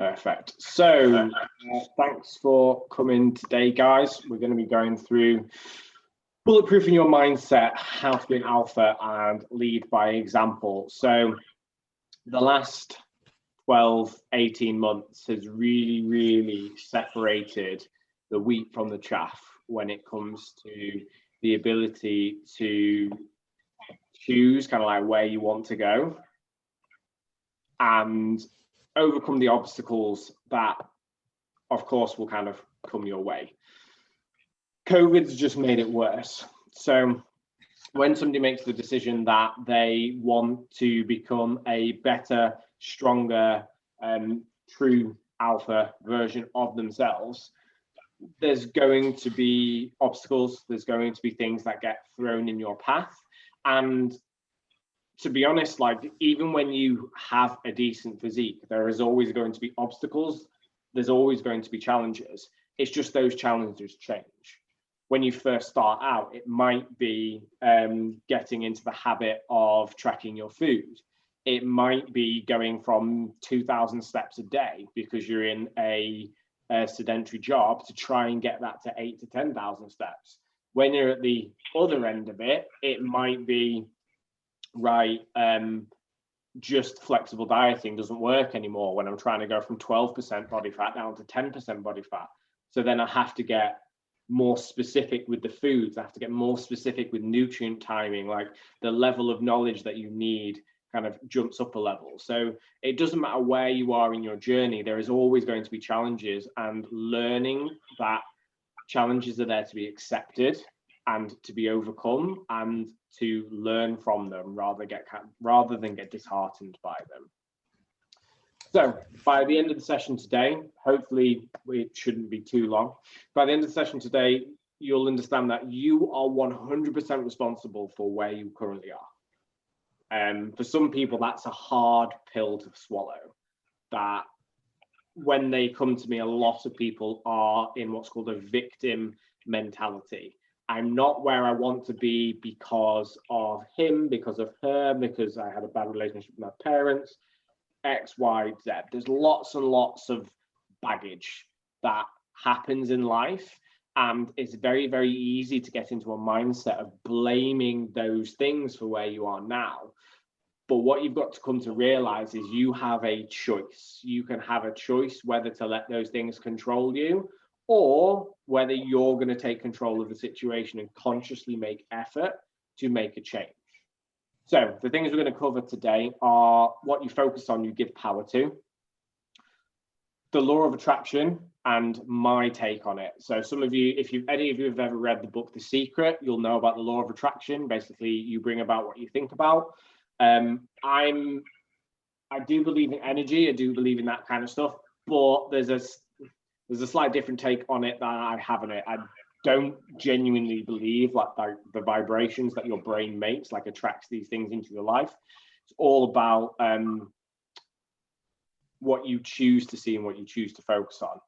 Perfect. So thanks for coming today, guys. We're going to be going through bulletproofing your mindset, how to be an alpha and lead by example. So the last 12, 18 months has really separated the wheat from the chaff when it comes to the ability to choose kind of like where you want to go and overcome the obstacles that, of course, will kind of come your way. COVID's just made it worse. So when somebody makes the decision that they want to become a better, stronger, true alpha version of themselves, there's going to be obstacles, there's going to be things that get thrown in your path. And to be honest, like even when you have a decent physique, there is always going to be obstacles. There's always going to be challenges. It's just those challenges change. When you first start out, it might be getting into the habit of tracking your food. It might be going from 2,000 steps a day because you're in a sedentary job to try and get that to 8,000 to 10,000 steps. When you're at the other end of it, it might be just flexible dieting doesn't work anymore when I'm trying to go from 12% body fat down to 10% body fat. So then I have to get more specific with the foods. I have to get more specific with nutrient timing, like the level of knowledge that you need kind of jumps up a level. So it doesn't matter where you are in your journey, there is always going to be challenges, and learning that challenges are there to be accepted and to be overcome and to learn from them rather than get disheartened by them. So by the end of the session today, hopefully it shouldn't be too long. By the end of the session today, you'll understand that you are 100% responsible for where you currently are. For some people, that's a hard pill to swallow. That when they come to me, a lot of people are in what's called a victim mentality. I'm not where I want to be because of him, because of her, because I had a bad relationship with my parents, X, Y, Z. There's lots and lots of baggage that happens in life, and it's very easy to get into a mindset of blaming those things for where you are now. But what you've got to come to realize is you have a choice. You can have a choice whether to let those things control you or whether you're going to take control of the situation and consciously make effort to make a change. So the things we're going to cover today are what you focus on, you give power to, the law of attraction, and my take on it. So some of you, if any of you have ever read the book The Secret, you'll know about the law of attraction. Basically, you bring about what you think about. I do believe in energy. I do believe in that kind of stuff, but there's a slight different take on it that I have on it. I don't genuinely believe like the vibrations that your brain makes like attracts these things into your life. It's all about what you choose to see and what you choose to focus on.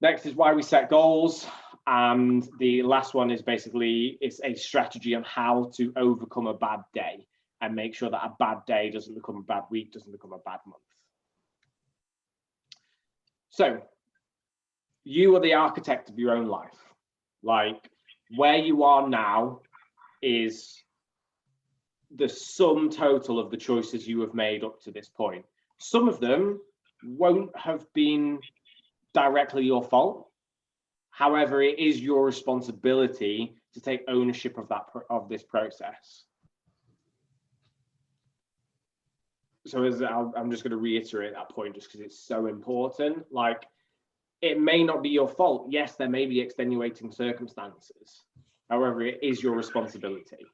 Next is why we set goals, and the last one is basically it's a strategy on how to overcome a bad day and make sure that a bad day doesn't become a bad week, doesn't become a bad month. So you are the architect of your own life. Like where you are now is the sum total of the choices you have made up to this point. Some of them won't have been directly your fault. However, it is your responsibility to take ownership of this process. So I'm just going to reiterate that point just because it's so important. Like, it may not be your fault. Yes, there may be extenuating circumstances. However, it is your responsibility.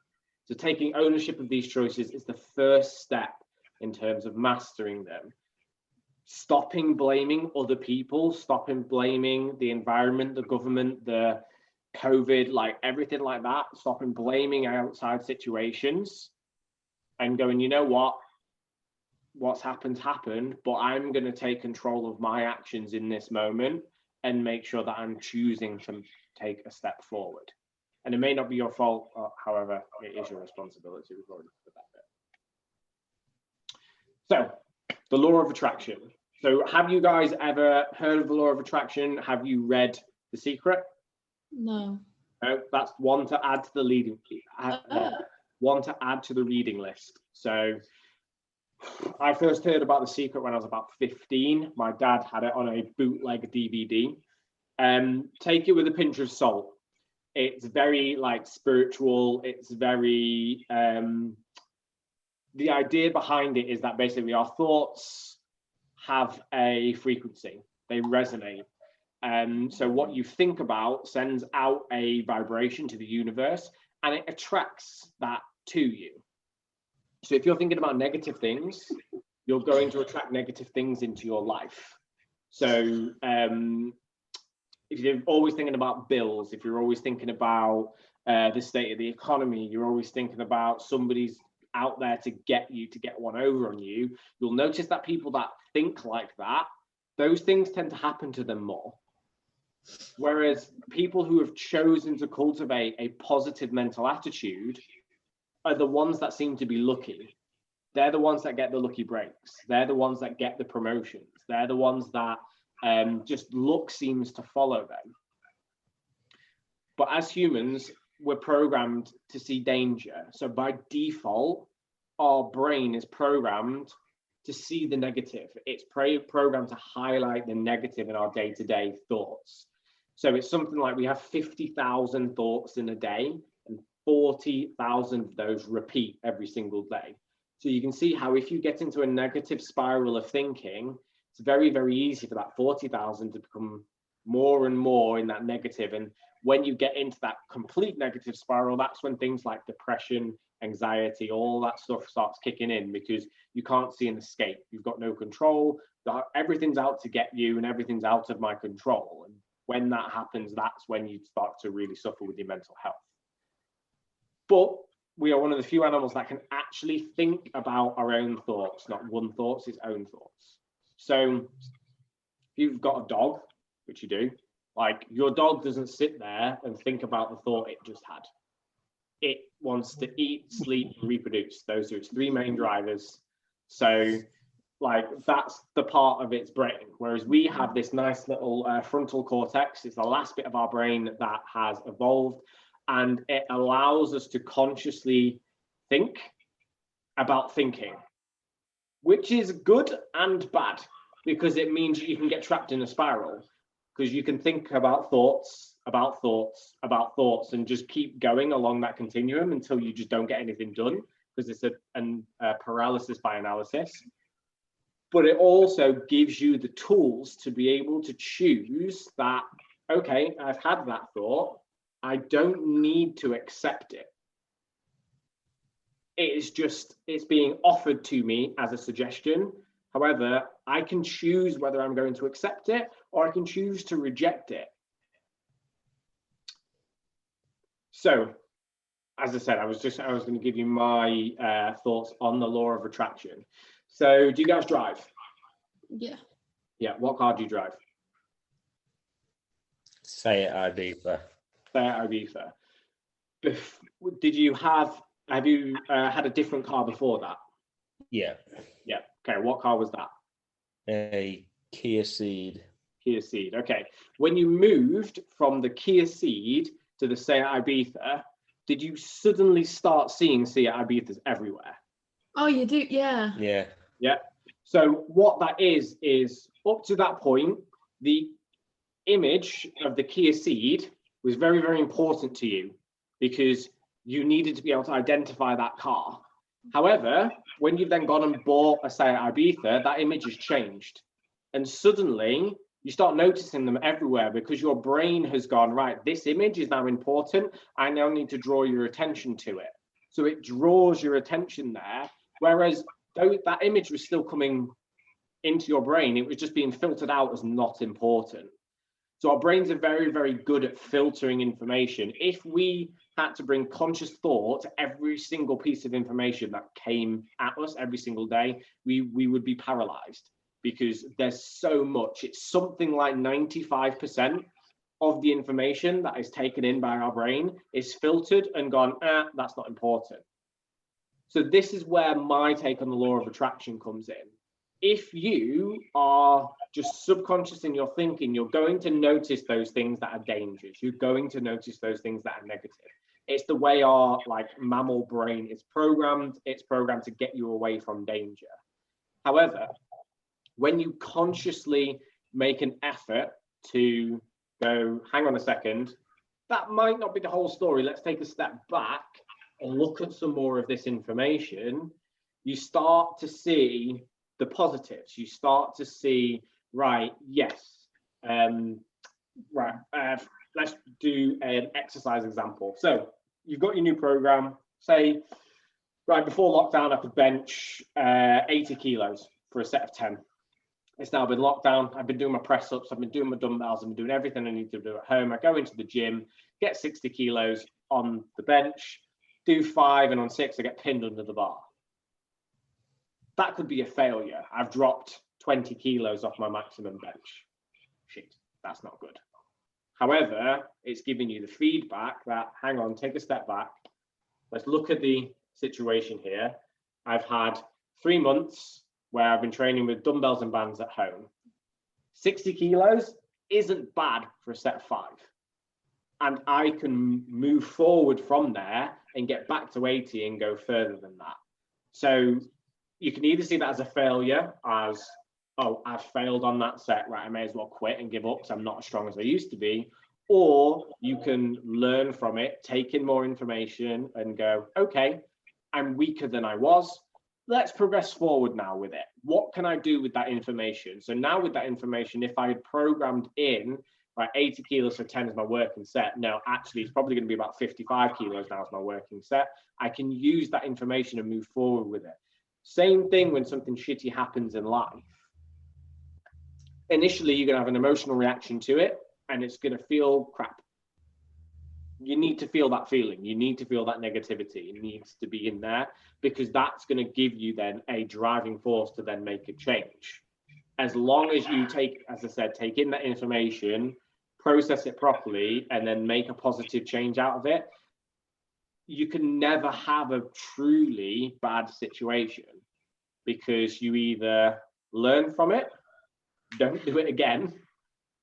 So taking ownership of these choices is the first step in terms of mastering them. Stopping blaming other people, stopping blaming the environment, the government, the COVID, like everything like that, stopping blaming outside situations and going, you know what's happened, but I'm going to take control of my actions in this moment and make sure that I'm choosing to take a step forward. And it may not be your fault, however, it is your responsibility. We've already covered that bit. So, the law of attraction. So have you guys ever heard of the law of attraction? Have you read The Secret? No. No, that's one to add to the one to add to the reading list. So I first heard about The Secret when I was about 15. My dad had it on a bootleg DVD. Take it with a pinch of salt. It's very like spiritual. It's very the idea behind it is that basically our thoughts have a frequency. They resonate. So what you think about sends out a vibration to the universe, and it attracts that to you. So if you're thinking about negative things, you're going to attract negative things into your life. So if you're always thinking about bills, if you're always thinking about the state of the economy, you're always thinking about somebody's out there to get you, to get one over on you, you'll notice that people that think like that, those things tend to happen to them more. Whereas people who have chosen to cultivate a positive mental attitude are the ones that seem to be lucky. They're the ones that get the lucky breaks. They're the ones that get the promotions. They're the ones that just luck seems to follow them. But as humans, we're programmed to see danger. So by default, our brain is programmed to see the negative. It's programmed to highlight the negative in our day-to-day thoughts. So it's something like we have 50,000 thoughts in a day, and 40,000 of those repeat every single day. So you can see how if you get into a negative spiral of thinking, it's very, very easy for that 40,000 to become more and more in that negative. And when you get into that complete negative spiral, that's when things like depression, anxiety, all that stuff starts kicking in, because you can't see an escape. You've got no control. Everything's out to get you, and everything's out of my control. And when that happens, that's when you start to really suffer with your mental health. But we are one of the few animals that can actually think about our own thoughts, not one thoughts, its own thoughts. So if you've got a dog, which you do, like your dog doesn't sit there and think about the thought it just had. It wants to eat, sleep, and reproduce. Those are its three main drivers. So like that's the part of its brain. Whereas we have this nice little frontal cortex. It's the last bit of our brain that has evolved, and it allows us to consciously think about thinking, which is good and bad, because it means you can get trapped in a spiral, because you can think about thoughts, about thoughts, about thoughts, and just keep going along that continuum until you just don't get anything done, because it's a paralysis by analysis. But it also gives you the tools to be able to choose that, okay, I've had that thought, I don't need to accept it. It's being offered to me as a suggestion. However, I can choose whether I'm going to accept it or I can choose to reject it. So, as I said, I was going to give you my thoughts on the law of attraction. So, do you guys drive? Yeah. Yeah. What car do you drive? Seat Ibiza. Seat Ibiza. Have you had a different car before that? Yeah. Yeah. Okay. What car was that? A Kia Ceed. Kia Ceed. Okay. When you moved from the Kia Ceed to the Seat Ibiza, did you suddenly start seeing Seat Ibizas everywhere? Oh, you do? Yeah. Yeah. Yeah. So what that is up to that point, the image of the Kia Ceed was very, very important to you because you needed to be able to identify that car. However, when you've then gone and bought a Seat Ibiza, that image has changed. And suddenly you start noticing them everywhere because your brain has gone, right, this image is now important. I now need to draw your attention to it. So it draws your attention there. Whereas that image was still coming into your brain, it was just being filtered out as not important. So our brains are very, very good at filtering information. If we had to bring conscious thought to every single piece of information that came at us every single day, we would be paralyzed because there's so much. It's something like 95% of the information that is taken in by our brain is filtered and gone, that's not important. So this is where my take on the law of attraction comes in. if you are just subconscious in your thinking, you're going to notice those things that are dangerous. You're going to notice those things that are negative. It's the way our like mammal brain is programmed. It's programmed to get you away from danger. However, when you consciously make an effort to go, hang on a second, that might not be the whole story. Let's take a step back and look at some more of this information. You start to see the positives. You start to see, right, yes, let's do an exercise example. So you've got your new program. Say, right, before lockdown, I could bench 80 kilos for a set of 10. It's now been lockdown. I've been doing my press ups. I've been doing my dumbbells. I've been doing everything I need to do at home. I go into the gym, get 60 kilos on the bench, do 5, and on 6, I get pinned under the bar. That could be a failure. I've dropped 20 kilos off my maximum bench. Shit, that's not good. However, it's giving you the feedback that, hang on, take a step back. Let's look at the situation here. I've had 3 months where I've been training with dumbbells and bands at home. 60 kilos isn't bad for a set of 5. And I can move forward from there and get back to 80 and go further than that. So you can either see that as a failure, as, oh, I've failed on that set, right, I may as well quit and give up because I'm not as strong as I used to be. Or you can learn from it, take in more information and go, okay, I'm weaker than I was. Let's progress forward now with it. What can I do with that information? So now with that information, if I had programmed in, right, 80 kilos for 10 is my working set. No, actually, it's probably going to be about 55 kilos now as my working set. I can use that information and move forward with it. Same thing when something shitty happens in life. Initially, you're going to have an emotional reaction to it, and it's going to feel crap. You need to feel that feeling. You need to feel that negativity. It needs to be in there because that's going to give you then a driving force to then make a change. As long as you take, as I said, take in that information, process it properly, and then make a positive change out of it, you can never have a truly bad situation because you either learn from it, don't do it again,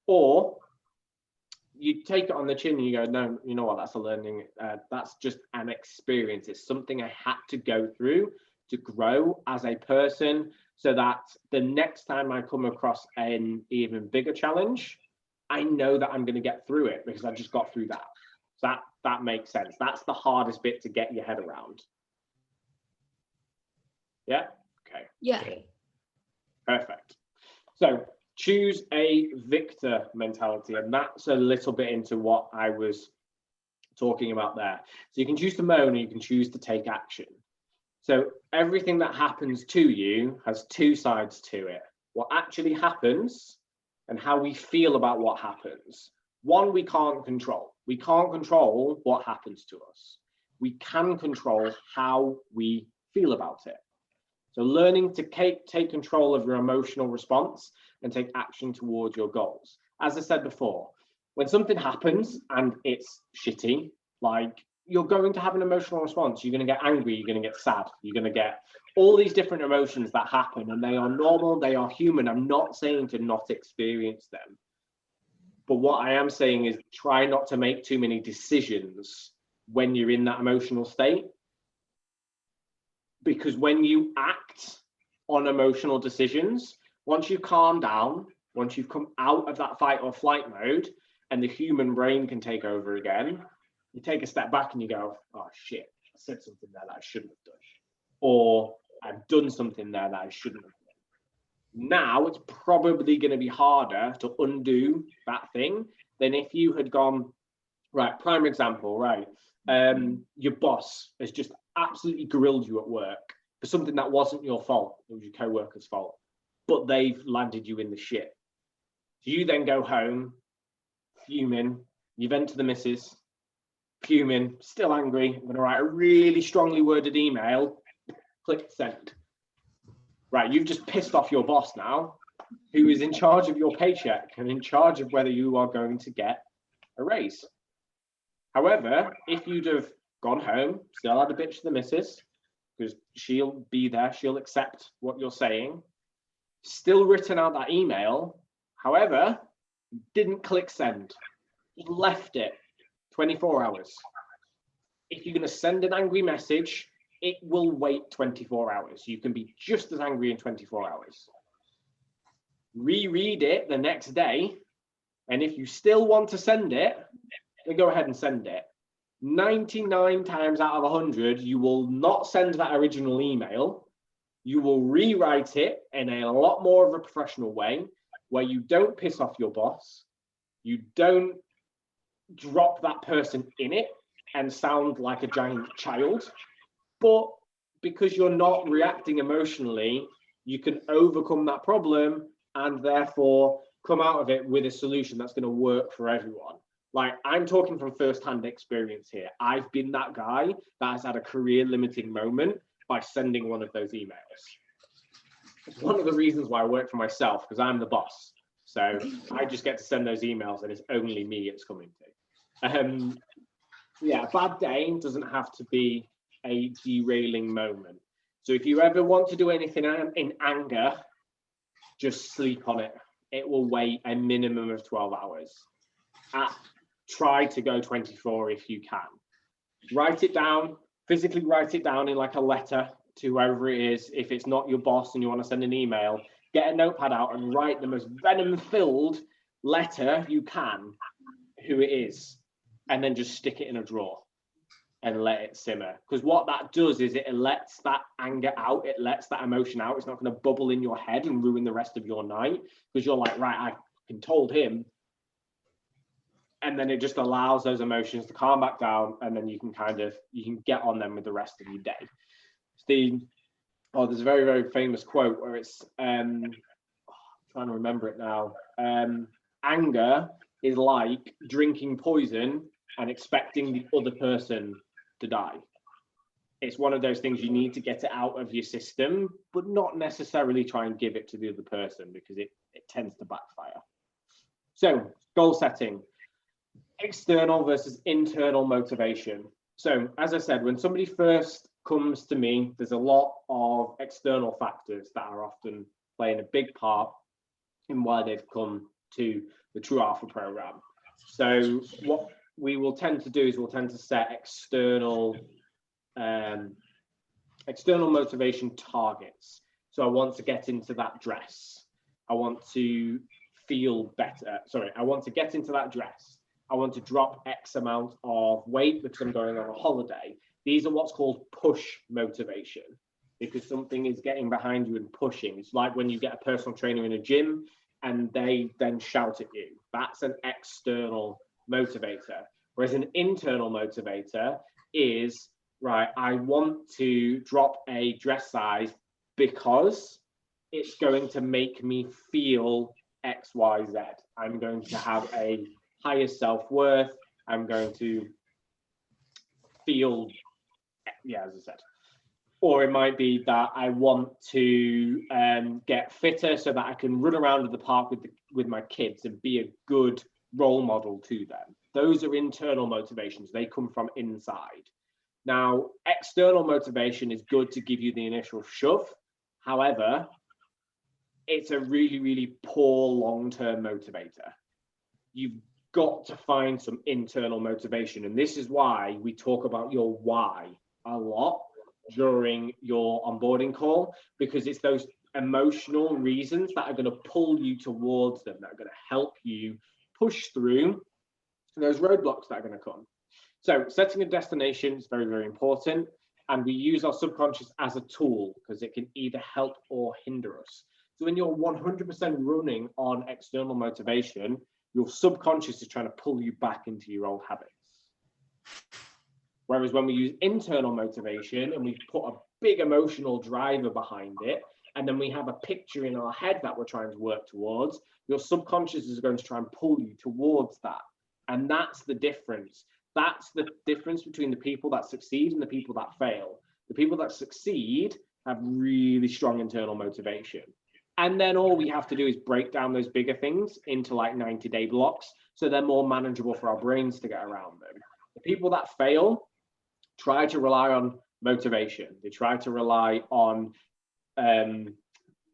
or you take it on the chin and you go, no, you know what, that's a learning, that's just an experience. It's something I had to go through to grow as a person so that the next time I come across an even bigger challenge, I know that I'm going to get through it because I just got through that. So that makes sense. That's the hardest bit to get your head around. Yeah? Okay. Yeah. Perfect. So choose a victor mentality, and that's a little bit into what I was talking about there. So you can choose to moan or you can choose to take action. So everything that happens to you has 2 sides to it. What actually happens and how we feel about what happens. One, we can't control. We can't control what happens to us. We can control how we feel about it. So learning to take control of your emotional response and take action towards your goals. As I said before, when something happens and it's shitty, like you're going to have an emotional response. You're going to get angry, you're going to get sad, you're going to get all these different emotions that happen, and they are normal, they are human. I'm not saying to not experience them. But what I am saying is try not to make too many decisions when you're in that emotional state. Because when you act on emotional decisions, once you calm down, once you've come out of that fight or flight mode and the human brain can take over again, you take a step back and you go, oh shit, I said something there that I shouldn't have done. Or I've done something there that I shouldn't have done. Now it's probably going to be harder to undo that thing than if you had gone, right, prime example, right, your boss has just absolutely grilled you at work for something that wasn't your fault, it was your co-worker's fault, but they've landed you in the shit. So you then go home, fuming, you vent to the missus, fuming, still angry, I'm going to write a really strongly worded email, click send. Right, you've just pissed off your boss now, who is in charge of your paycheck and in charge of whether you are going to get a raise. However, if you'd have gone home, still had a bitch to the missus, because she'll be there, she'll accept what you're saying, still written out that email, however, didn't click send, left it 24 hours. If you're going to send an angry message, it will wait 24 hours. You can be just as angry in 24 hours. Reread it the next day, and if you still want to send it, then go ahead and send it. 99 times out of 100, you will not send that original email. You will rewrite it in a lot more of a professional way, where you don't piss off your boss, you don't drop that person in it and sound like a giant child, but because you're not reacting emotionally, you can overcome that problem and therefore come out of it with a solution that's going to work for everyone. Like, I'm talking from first-hand experience here. I've been that guy that has had a career-limiting moment by sending one of those emails. It's one of the reasons why I work for myself, because I'm the boss. So I just get to send those emails and it's only me it's coming to. Yeah, a bad day doesn't have to be a derailing moment. So if you ever want to do anything in anger, just sleep on it. It will wait a minimum of 12 hours. Try to go 24 if you can. Write it down, physically write it down in like a letter to whoever it is. If it's not your boss and you want to send an email, get a notepad out and write the most venom-filled letter you can, who it is, and then just stick it in a drawer and let it simmer. Because what that does is it lets that anger out, it lets that emotion out. It's not going to bubble in your head and ruin the rest of your night, because you're like, right, I fucking told him. And then it just allows those emotions to calm back down, and then you can get on them with the rest of your day. There's a very, very famous quote where it's, I'm trying to remember it now. Anger is like drinking poison and expecting the other person to die. It's one of those things you need to get it out of your system, but not necessarily try and give it to the other person, because it tends to backfire. So, goal setting. External versus internal motivation. So, as I said, when somebody first comes to me, there's a lot of external factors that are often playing a big part in why they've come to the True Alpha program. So what we will tend to do is we'll tend to set external motivation targets. So I want to get into that dress. I want to feel better. I want to get into that dress. I want to drop X amount of weight because I'm going on a holiday. These are what's called push motivation, because something is getting behind you and pushing. It's like when you get a personal trainer in a gym and they then shout at you. That's an external motivator. Whereas an internal motivator is, right, I want to drop a dress size because it's going to make me feel X, Y, Z. I'm going to have a higher self-worth. I'm going to feel, as I said. Or it might be that I want to get fitter so that I can run around the park with my kids and be a good role model to them. Those are internal motivations. They come from inside. Now, external motivation is good to give you the initial shove. However, it's a really, really poor long-term motivator. You've got to find some internal motivation. And this is why we talk about your why a lot during your onboarding call, because it's those emotional reasons that are going to pull you towards them, that are going to help you push through those roadblocks that are going to come. So setting a destination is very, very important. And we use our subconscious as a tool because it can either help or hinder us. So when you're 100% running on external motivation, your subconscious is trying to pull you back into your old habits. Whereas when we use internal motivation and we put a big emotional driver behind it, and then we have a picture in our head that we're trying to work towards, your subconscious is going to try and pull you towards that. And that's the difference. That's the difference between the people that succeed and the people that fail. The people that succeed have really strong internal motivation. And then all we have to do is break down those bigger things into like 90-day blocks, so they're more manageable for our brains to get around them. The people that fail try to rely on motivation. They try to rely on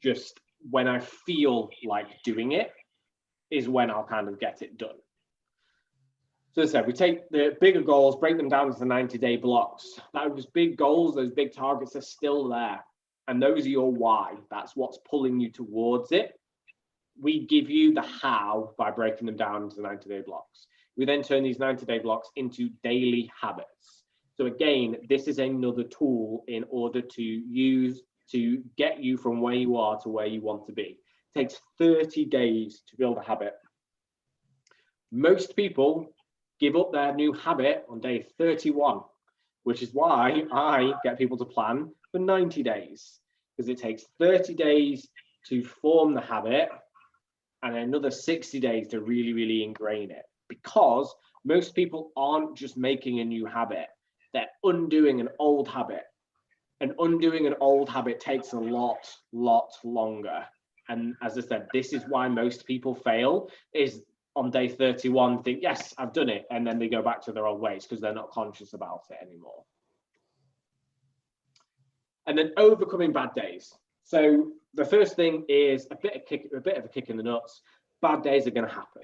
just when I feel like doing it is when I'll kind of get it done. So as I said, we take the bigger goals, break them down into 90-day blocks. Those big goals, those big targets are still there. And those are your why. That's what's pulling you towards it. We give you the how by breaking them down into 90-day blocks. We then turn these 90-day blocks into daily habits. So again, this is another tool in order to use to get you from where you are to where you want to be. It takes 30 days to build a habit. Most people give up their new habit on day 31, which is why I get people to plan for 90 days, because it takes 30 days to form the habit and another 60 days to really, really ingrain it. Because most people aren't just making a new habit, they're undoing an old habit. And undoing an old habit takes a lot longer. And as I said, this is why most people fail, is on day 31 think, yes, I've done it, and then they go back to their old ways because they're not conscious about it anymore. And then overcoming bad days. So the first thing is a bit of a kick in the nuts. Bad days are going to happen.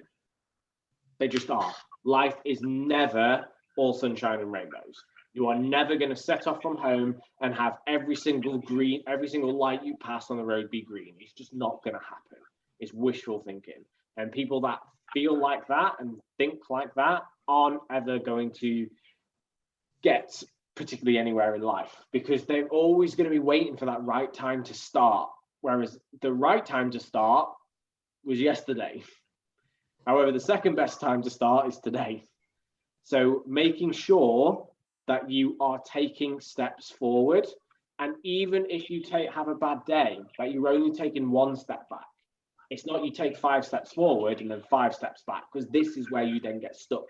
They just are. Life is never all sunshine and rainbows. You are never going to set off from home and have every single light you pass on the road be green. It's just not going to happen. It's wishful thinking. And people that feel like that and think like that aren't ever going to get particularly anywhere in life, because they're always going to be waiting for that right time to start. Whereas the right time to start was yesterday. However, the second best time to start is today. So making sure that you are taking steps forward, and even if you have a bad day, that you're only taking one step back. It's not you take 5 steps forward and then 5 steps back, because this is where you then get stuck.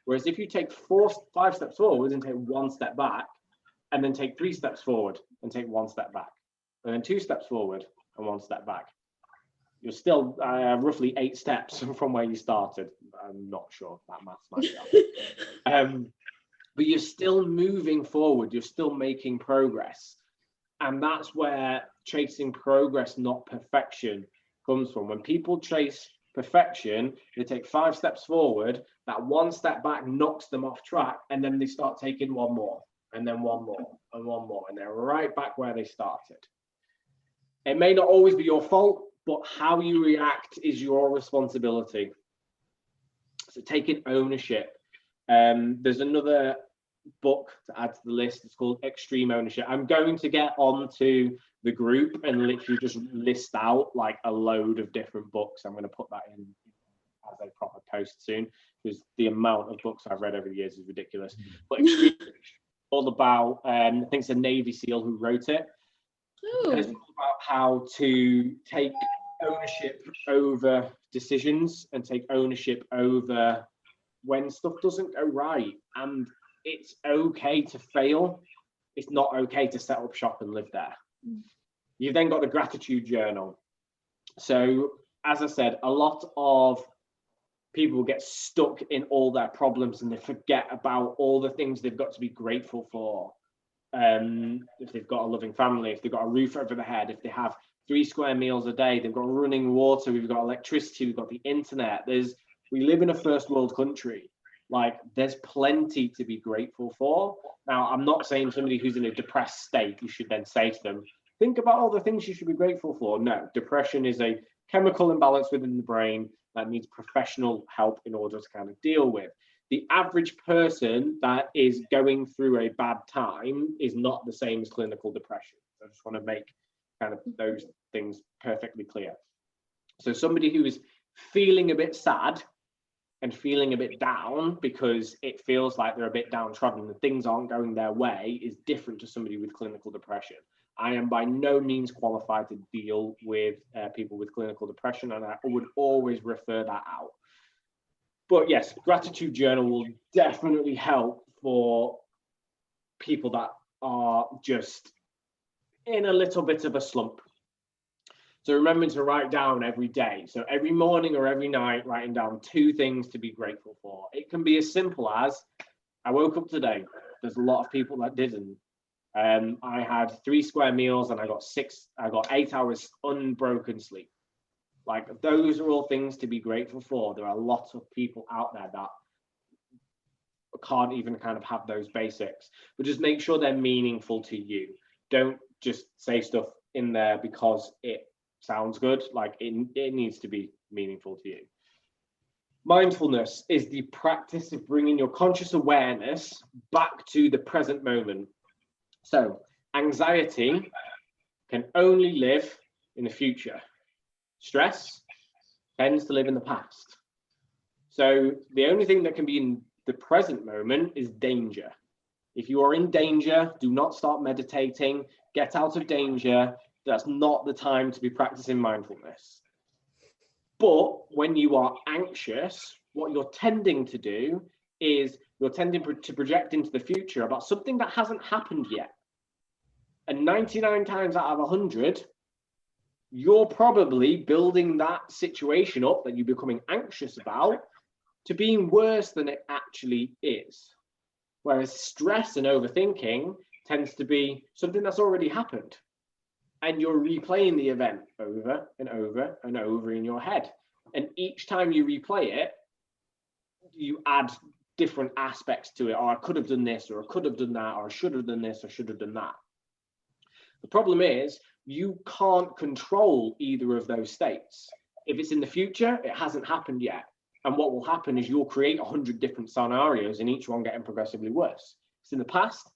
Whereas if you take 5 steps forward and take 1 step back, and then take 3 steps forward and take 1 step back, and then 2 steps forward and 1 step back, you're still roughly 8 steps from where you started. I'm not sure that maths might help. But you're still moving forward. You're still making progress. And that's where chasing progress, not perfection, comes from. When people chase perfection, they take 5 steps forward, that 1 step back knocks them off track, and then they start taking 1 more, and then 1 more, and 1 more, and they're right back where they started. It may not always be your fault, but how you react is your responsibility. So taking ownership. There's another book to add to the list. It's called Extreme Ownership. I'm going to get onto the group and literally just list out like a load of different books. I'm going to put that in as a proper post soon, because the amount of books I've read over the years is ridiculous. But Extreme all about, I think it's a Navy SEAL who wrote it. And it's all about how to take ownership over decisions and take ownership over when stuff doesn't go right. And it's okay to fail. It's not okay to set up shop and live there. You've then got the gratitude journal. So as I said, a lot of people get stuck in all their problems and they forget about all the things they've got to be grateful for. If they've got a loving family, if they've got a roof over their head, if they have 3 square meals a day, they've got running water, we've got electricity, we've got the internet. We live in a first world country. Like, there's plenty to be grateful for. Now, I'm not saying somebody who's in a depressed state, you should then say to them, think about all the things you should be grateful for. No, depression is a chemical imbalance within the brain that needs professional help in order to kind of deal with. The average person that is going through a bad time is not the same as clinical depression. I just want to make kind of those things perfectly clear. So somebody who is feeling a bit sad and feeling a bit down because it feels like they're a bit downtrodden and things aren't going their way is different to somebody with clinical depression. I am by no means qualified to deal with people with clinical depression, and I would always refer that out. But yes, gratitude journal will definitely help for people that are just in a little bit of a slump. So remembering to write down every day. So every morning or every night, writing down 2 things to be grateful for. It can be as simple as, I woke up today. There's a lot of people that didn't. I had 3 square meals and I got 8 hours unbroken sleep. Like, those are all things to be grateful for. There are lots of people out there that can't even kind of have those basics, but just make sure they're meaningful to you. Don't just say stuff in there because it sounds good. Like, it needs to be meaningful to you. Mindfulness is the practice of bringing your conscious awareness back to the present moment. So anxiety can only live in the future. Stress tends to live in the past. So the only thing that can be in the present moment is danger. If you are in danger, do not start meditating. Get out of danger. That's not the time to be practicing mindfulness. But when you are anxious, what you're tending to do is you're tending to project into the future about something that hasn't happened yet. And 99 times out of 100, you're probably building that situation up that you're becoming anxious about to being worse than it actually is. Whereas stress and overthinking tends to be something that's already happened. And you're replaying the event over and over and over in your head. And each time you replay it, you add different aspects to it. Or I could have done this, or I could have done that, or I should have done this, or should have done that. The problem is you can't control either of those states. If it's in the future, it hasn't happened yet. And what will happen is you'll create 100 different scenarios and each one getting progressively worse. If it's in the past,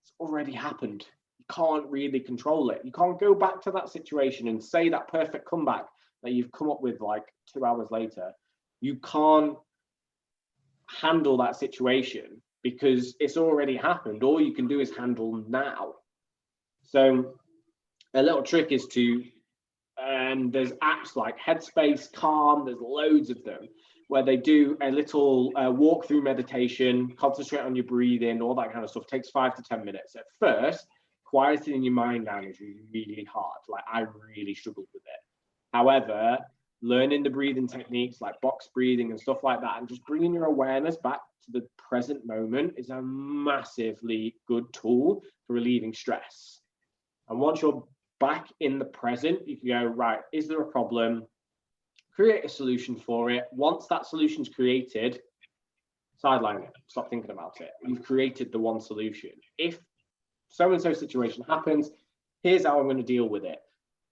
it's already happened. You can't really control it. You can't go back to that situation and say that perfect comeback that you've come up with like 2 hours later. You can't handle that situation because it's already happened. All you can do is handle now. So a little trick is to, and there's apps like Headspace, Calm, there's loads of them, where they do a little walk through meditation, concentrate on your breathing, all that kind of stuff. Takes 5 to 10 minutes. At first, quieting your mind down is really hard. Like, I really struggled with it. However, learning the breathing techniques like box breathing and stuff like that, and just bringing your awareness back to the present moment is a massively good tool for relieving stress. And once you're back in the present, you can go, right, is there a problem? Create a solution for it. Once that solution's created, sideline it. Stop thinking about it. You've created the one solution. If so-and-so situation happens, here's how I'm going to deal with it.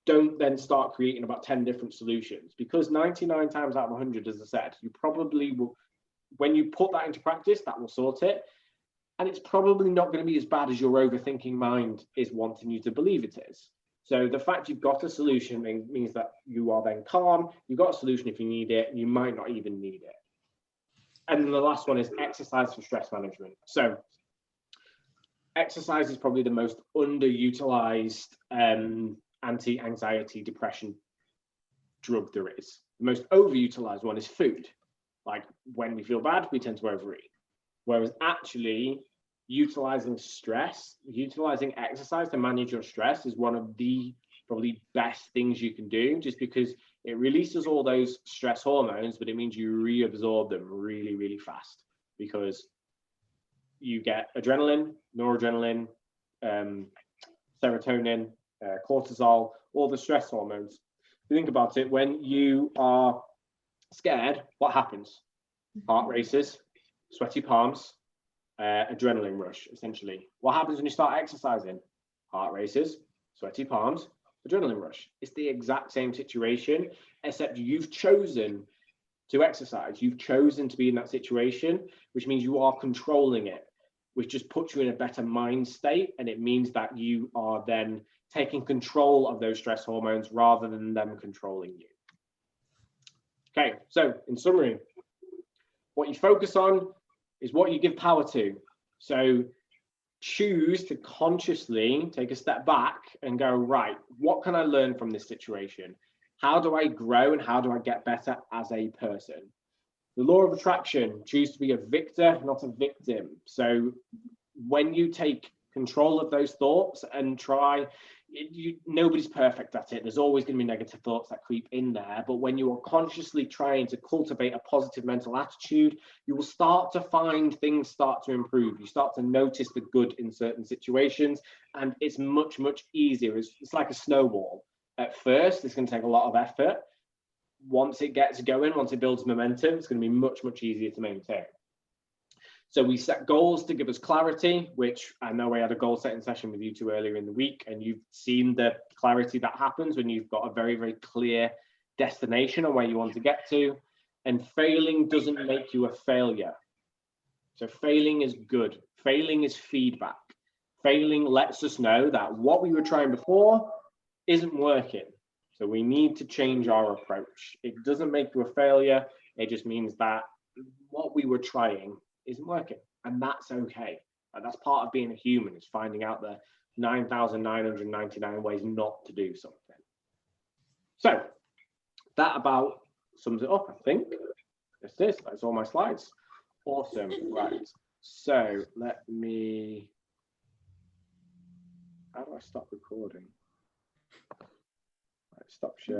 Don't then start creating about 10 different solutions, because 99 times out of 100, as I said, you probably will, when you put that into practice, that will sort it. And it's probably not going to be as bad as your overthinking mind is wanting you to believe it is. So the fact you've got a solution means that you are then calm. You've got a solution if you need it. You might not even need it. And then the last one is exercise for stress management. So exercise is probably the most underutilized anti-anxiety depression drug there is. The most overutilized one is food. Like, when we feel bad, we tend to overeat. Whereas actually utilizing exercise to manage your stress is one of the probably best things you can do, just because it releases all those stress hormones, but it means you reabsorb them really, really fast, because you get adrenaline, noradrenaline, serotonin, cortisol, all the stress hormones. If you think about it, when you are scared, what happens? Heart races, sweaty palms, adrenaline rush, essentially. What happens when you start exercising? Heart races, sweaty palms, adrenaline rush. It's the exact same situation, except you've chosen to exercise. You've chosen to be in that situation, which means you are controlling it, which just puts you in a better mind state. And it means that you are then taking control of those stress hormones rather than them controlling you. Okay, so in summary, what you focus on is what you give power to. So choose to consciously take a step back and go, right, what can I learn from this situation? How do I grow and how do I get better as a person? The law of attraction, choose to be a victor, not a victim. So when you take control of those thoughts and try, nobody's perfect at it. There's always going to be negative thoughts that creep in there. But when you are consciously trying to cultivate a positive mental attitude, you will start to find things start to improve. You start to notice the good in certain situations, and it's much, much easier. It's like a snowball. At first, it's going to take a lot of effort. Once it gets going, once it builds momentum, it's going to be much, much easier to maintain. So we set goals to give us clarity, which I know we had a goal setting session with you two earlier in the week, and you've seen the clarity that happens when you've got a very, very clear destination on where you want to get to. And failing doesn't make you a failure. So failing is good. Failing is feedback. Failing lets us know that what we were trying before isn't working. So we need to change our approach. It doesn't make you a failure. It just means that what we were trying isn't working, and that's okay. That's part of being a human, is finding out the 9,999 ways not to do something. So that about sums it up, I think. That's all my slides. Awesome. Right, so let me, how do I stop recording? Right, stop sharing.